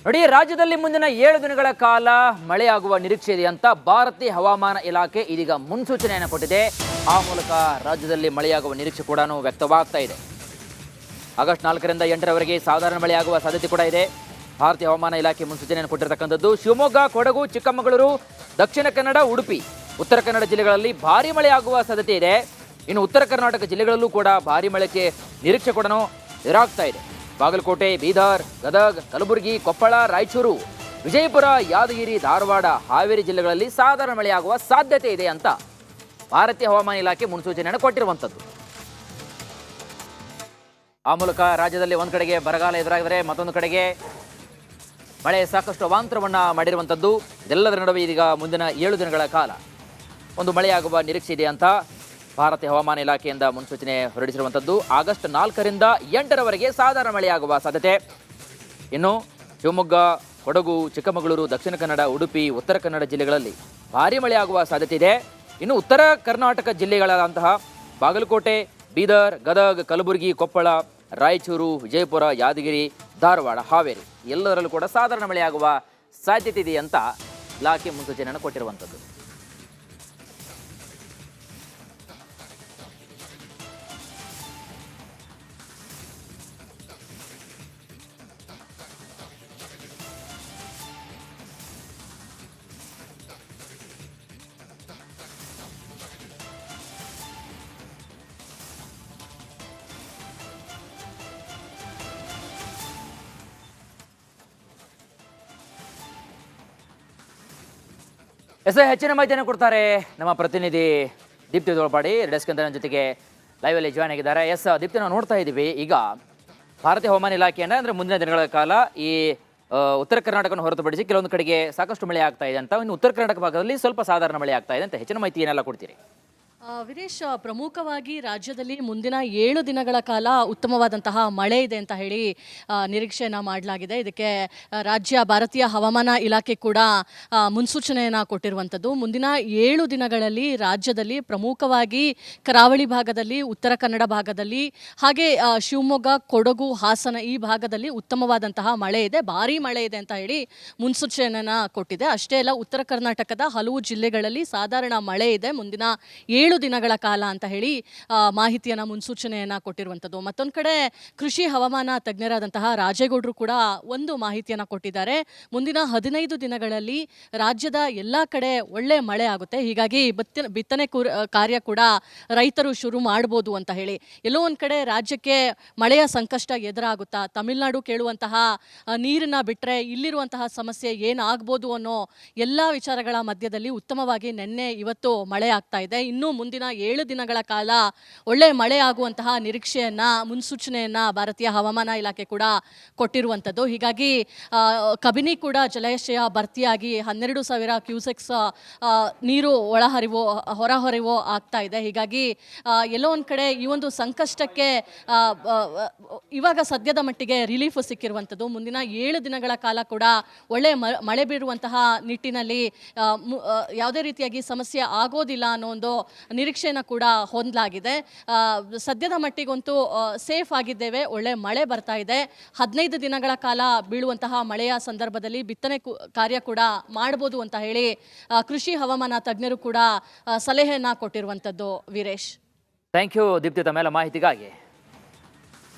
ನೋಡಿ, ರಾಜ್ಯದಲ್ಲಿ ಮುಂದಿನ 7 ದಿನಗಳ ಕಾಲ ಮಳೆಯಾಗುವ ನಿರೀಕ್ಷೆ ಇದೆ ಅಂತ ಭಾರತೀಯ ಹವಾಮಾನ ಇಲಾಖೆ ಇದೀಗ ಮುನ್ಸೂಚನೆಯನ್ನು ಕೊಟ್ಟಿದೆ. ಆ ಮೂಲಕ ರಾಜ್ಯದಲ್ಲಿ ಮಳೆಯಾಗುವ ನಿರೀಕ್ಷೆ ಕೂಡ ವ್ಯಕ್ತವಾಗ್ತಾ ಇದೆ. ಆಗಸ್ಟ್ 4ರಿಂದ 8ರವರೆಗೆ ಸಾಧಾರಣ ಮಳೆಯಾಗುವ ಸಾಧ್ಯತೆ ಕೂಡ ಇದೆ. ಭಾರತೀಯ ಹವಾಮಾನ ಇಲಾಖೆ ಮುನ್ಸೂಚನೆಯನ್ನು ಕೊಟ್ಟಿರತಕ್ಕಂಥದ್ದು. ಶಿವಮೊಗ್ಗ, ಕೊಡಗು, ಚಿಕ್ಕಮಗಳೂರು, ದಕ್ಷಿಣ ಕನ್ನಡ, ಉಡುಪಿ, ಉತ್ತರ ಕನ್ನಡ ಜಿಲ್ಲೆಗಳಲ್ಲಿ ಭಾರೀ ಮಳೆಯಾಗುವ ಸಾಧ್ಯತೆ ಇದೆ. ಇನ್ನು ಉತ್ತರ ಕರ್ನಾಟಕ ಜಿಲ್ಲೆಗಳಲ್ಲೂ ಕೂಡ ಭಾರೀ ಮಳೆಗೆ ನಿರೀಕ್ಷೆ ಕೂಡ ಎದುರಾಗ್ತಾ ಇದೆ. ಬಾಗಲಕೋಟೆ, ಬೀದರ್, ಗದಗ್, ಕಲಬುರಗಿ, ಕೊಪ್ಪಳ, ರಾಯಚೂರು, ವಿಜಯಪುರ, ಯಾದಗಿರಿ, ಧಾರವಾಡ, ಹಾವೇರಿ ಜಿಲ್ಲೆಗಳಲ್ಲಿ ಸಾಧಾರಣ ಮಳೆಯಾಗುವ ಸಾಧ್ಯತೆ ಇದೆ ಅಂತ ಭಾರತೀಯ ಹವಾಮಾನ ಇಲಾಖೆ ಮುನ್ಸೂಚನೆಯನ್ನು ಕೊಟ್ಟಿರುವಂಥದ್ದು. ಆ ಮೂಲಕ ರಾಜ್ಯದಲ್ಲಿ ಒಂದು ಕಡೆಗೆ ಬರಗಾಲ ಎದುರಾಗಿದರೆ ಮತ್ತೊಂದು ಕಡೆಗೆ ಮಳೆ ಸಾಕಷ್ಟು ಅವಾಂತರವನ್ನು ಮಾಡಿರುವಂಥದ್ದು. ಇದೆಲ್ಲದರ ನಡುವೆ ಇದೀಗ ಮುಂದಿನ 7 ದಿನಗಳ ಕಾಲ ಒಂದು ಮಳೆಯಾಗುವ ನಿರೀಕ್ಷೆ ಇದೆ ಅಂತ ಭಾರತೀಯ ಹವಾಮಾನ ಇಲಾಖೆಯಿಂದ ಮುನ್ಸೂಚನೆ ಹೊರಡಿಸಿರುವಂಥದ್ದು. ಆಗಸ್ಟ್ 4ರಿಂದ 8ರವರೆಗೆ ಸಾಧಾರಣ ಮಳೆಯಾಗುವ ಸಾಧ್ಯತೆ. ಇನ್ನು ಶಿವಮೊಗ್ಗ, ಕೊಡಗು, ಚಿಕ್ಕಮಗಳೂರು, ದಕ್ಷಿಣ ಕನ್ನಡ, ಉಡುಪಿ, ಉತ್ತರ ಕನ್ನಡ ಜಿಲ್ಲೆಗಳಲ್ಲಿ ಭಾರೀ ಮಳೆಯಾಗುವ ಸಾಧ್ಯತೆ ಇದೆ. ಇನ್ನು ಉತ್ತರ ಕರ್ನಾಟಕ ಜಿಲ್ಲೆಗಳಾದಂತಹ ಬಾಗಲಕೋಟೆ, ಬೀದರ್, ಗದಗ್, ಕಲಬುರಗಿ, ಕೊಪ್ಪಳ, ರಾಯಚೂರು, ವಿಜಯಪುರ, ಯಾದಗಿರಿ, ಧಾರವಾಡ, ಹಾವೇರಿ ಎಲ್ಲದರಲ್ಲೂ ಕೂಡ ಸಾಧಾರಣ ಮಳೆಯಾಗುವ ಸಾಧ್ಯತೆ ಇದೆ ಅಂತ ಇಲಾಖೆ ಮುನ್ಸೂಚನೆಯನ್ನು ಕೊಟ್ಟಿರುವಂಥದ್ದು. ಹೆಚ್ಚಿನ ಮಾಹಿತಿಯನ್ನು ಕೊಡ್ತಾರೆ ನಮ್ಮ ಪ್ರತಿನಿಧಿ ದೀಪ್ತಿ ದೋಳ್ಪಾಡಿ. ಡೆಸ್ಕ್ ಅಂತ ನನ್ನ ಜೊತೆಗೆ ಲೈವಲ್ಲಿ ಜಾಯ್ನ್ ಆಗಿದ್ದಾರೆ. ದೀಪ್ತಿ, ನಾವು ನೋಡ್ತಾ ಇದ್ದೀವಿ ಈಗ ಭಾರತೀಯ ಹವಾಮಾನ ಇಲಾಖೆಯಿಂದ ಅಂದರೆ ಮುಂದಿನ ದಿನಗಳ ಕಾಲ ಈ ಉತ್ತರ ಕರ್ನಾಟಕವನ್ನು ಹೊರತುಪಡಿಸಿ ಕೆಲವೊಂದು ಕಡೆಗೆ ಸಾಕಷ್ಟು ಮಳೆ ಆಗ್ತಾ ಇದೆ ಅಂತ, ಇನ್ನು ಉತ್ತರ ಕರ್ನಾಟಕ ಭಾಗದಲ್ಲಿ ಸ್ವಲ್ಪ ಸಾಧಾರಣ ಮಳೆ ಆಗ್ತಾ ಇದೆ ಅಂತ ಹೆಚ್ಚಿನ ಮಾಹಿತಿ ಏನೆಲ್ಲ ಕೊಡ್ತೀರಿ? ವೀರೇಶ್, ಪ್ರಮುಖವಾಗಿ ರಾಜ್ಯದಲ್ಲಿ ಮುಂದಿನ 7 ದಿನಗಳ ಕಾಲ ಉತ್ತಮವಾದಂತಹ ಮಳೆ ಇದೆ ಅಂತ ಹೇಳಿ ನಿರೀಕ್ಷೆಯನ್ನು ಮಾಡಲಾಗಿದೆ. ಇದಕ್ಕೆ ರಾಜ್ಯ ಭಾರತೀಯ ಹವಾಮಾನ ಇಲಾಖೆ ಕೂಡ ಮುನ್ಸೂಚನೆಯನ್ನು ಕೊಟ್ಟಿರುವಂಥದ್ದು. ಮುಂದಿನ 7 ದಿನಗಳಲ್ಲಿ ರಾಜ್ಯದಲ್ಲಿ ಪ್ರಮುಖವಾಗಿ ಕರಾವಳಿ ಭಾಗದಲ್ಲಿ, ಉತ್ತರ ಕನ್ನಡ ಭಾಗದಲ್ಲಿ, ಹಾಗೆ ಶಿವಮೊಗ್ಗ, ಕೊಡಗು, ಹಾಸನ ಈ ಭಾಗದಲ್ಲಿ ಉತ್ತಮವಾದಂತಹ ಮಳೆ ಇದೆ, ಭಾರೀ ಮಳೆ ಇದೆ ಅಂತ ಹೇಳಿ ಮುನ್ಸೂಚನೆಯನ್ನು ಕೊಟ್ಟಿದೆ. ಅಷ್ಟೇ ಅಲ್ಲ, ಉತ್ತರ ಕರ್ನಾಟಕದ ಹಲವು ಜಿಲ್ಲೆಗಳಲ್ಲಿ ಸಾಧಾರಣ ಮಳೆ ಇದೆ ಮುಂದಿನ 7 ದಿನಗಳ ಕಾಲ ಅಂತ ಹೇಳಿ ಮಾಹಿತಿಯನ್ನು, ಮುನ್ಸೂಚನೆಯನ್ನು ಕೊಟ್ಟಿರುವಂಥದ್ದು. ಮತ್ತೊಂದು ಕಡೆ ಕೃಷಿ ಹವಾಮಾನ ತಜ್ಞರಾದಂತಹ ರಾಜೇಗೌಡರು ಕೂಡ ಒಂದು ಮಾಹಿತಿಯನ್ನು ಕೊಟ್ಟಿದ್ದಾರೆ. ಮುಂದಿನ 15 ದಿನಗಳಲ್ಲಿ ರಾಜ್ಯದ ಎಲ್ಲ ಕಡೆ ಒಳ್ಳೆ ಮಳೆ ಆಗುತ್ತೆ, ಹೀಗಾಗಿ ಬಿತ್ತನೆ ಕಾರ್ಯ ಕೂಡ ರೈತರು ಶುರು ಮಾಡ್ಬೋದು ಅಂತ ಹೇಳಿ. ಎಲ್ಲೋ ಒಂದು ಕಡೆ ರಾಜ್ಯಕ್ಕೆ ಮಳೆಯ ಸಂಕಷ್ಟ ಎದುರಾಗುತ್ತಾ, ತಮಿಳುನಾಡು ಕೇಳುವಂತಹ ನೀರನ್ನ ಬಿಟ್ಟರೆ ಇಲ್ಲಿರುವಂತಹ ಸಮಸ್ಯೆ ಏನಾಗ್ಬೋದು ಅನ್ನೋ ಎಲ್ಲ ವಿಚಾರಗಳ ಮಧ್ಯದಲ್ಲಿ ಉತ್ತಮವಾಗಿ ನಿನ್ನೆ ಇವತ್ತು ಮಳೆ ಆಗ್ತಾ ಇದೆ. ಇನ್ನೂ ಮುಂದಿನ 7 ದಿನಗಳ ಕಾಲ ಒಳ್ಳೆ ಮಳೆ ಆಗುವಂತಹ ನಿರೀಕ್ಷೆಯನ್ನ, ಮುನ್ಸೂಚನೆಯನ್ನ ಭಾರತೀಯ ಹವಾಮಾನ ಇಲಾಖೆ ಕೂಡ ಕೊಟ್ಟಿರುವಂಥದ್ದು. ಹೀಗಾಗಿ ಕಬಿನಿ ಕೂಡ ಜಲಾಶಯ ಭರ್ತಿಯಾಗಿ 12,000 ಕ್ಯೂಸೆಕ್ಸ್ ನೀರು ಹೊರಹರಿವು ಆಗ್ತಾ ಇದೆ. ಹೀಗಾಗಿ ಎಲ್ಲೋ ಒಂದು ಕಡೆ ಈ ಒಂದು ಸಂಕಷ್ಟಕ್ಕೆ ಇವಾಗ ಸದ್ಯದ ಮಟ್ಟಿಗೆ ರಿಲೀಫ್ ಸಿಕ್ಕಿರುವಂಥದ್ದು. ಮುಂದಿನ 7 ದಿನಗಳ ಕಾಲ ಕೂಡ ಒಳ್ಳೆ ಮಳೆ ಬೀರುವಂತಹ ನಿಟ್ಟಿನಲ್ಲಿ ಯಾವುದೇ ರೀತಿಯಾಗಿ ಸಮಸ್ಯೆ ಆಗೋದಿಲ್ಲ ಅನ್ನೋ ಒಂದು ನಿರೀಕ್ಷೆಯನ್ನು ಕೂಡ ಹೊಂದಲಾಗಿದೆ. ಸದ್ಯದ ಮಟ್ಟಿಗಂತೂ ಸೇಫ್ ಆಗಿದ್ದೇವೆ, ಒಳ್ಳೆ ಮಳೆ ಬರ್ತಾ ಇದೆ. 15 ದಿನಗಳ ಕಾಲ ಬೀಳುವಂತಹ ಮಳೆಯ ಸಂದರ್ಭದಲ್ಲಿ ಬಿತ್ತನೆ ಕಾರ್ಯ ಕೂಡ ಮಾಡ್ಬೋದು ಅಂತ ಹೇಳಿ ಕೃಷಿ ಹವಾಮಾನ ತಜ್ಞರು ಕೂಡ ಸಲಹೆಯನ್ನ ಕೊಟ್ಟಿರುವಂಥದ್ದು. ವೀರೇಶ್, ಥ್ಯಾಂಕ್ ಯು ದೀಪ್ತಿ, ತಮ್ಮೆಲ್ಲ ಮಾಹಿತಿಗಾಗಿ.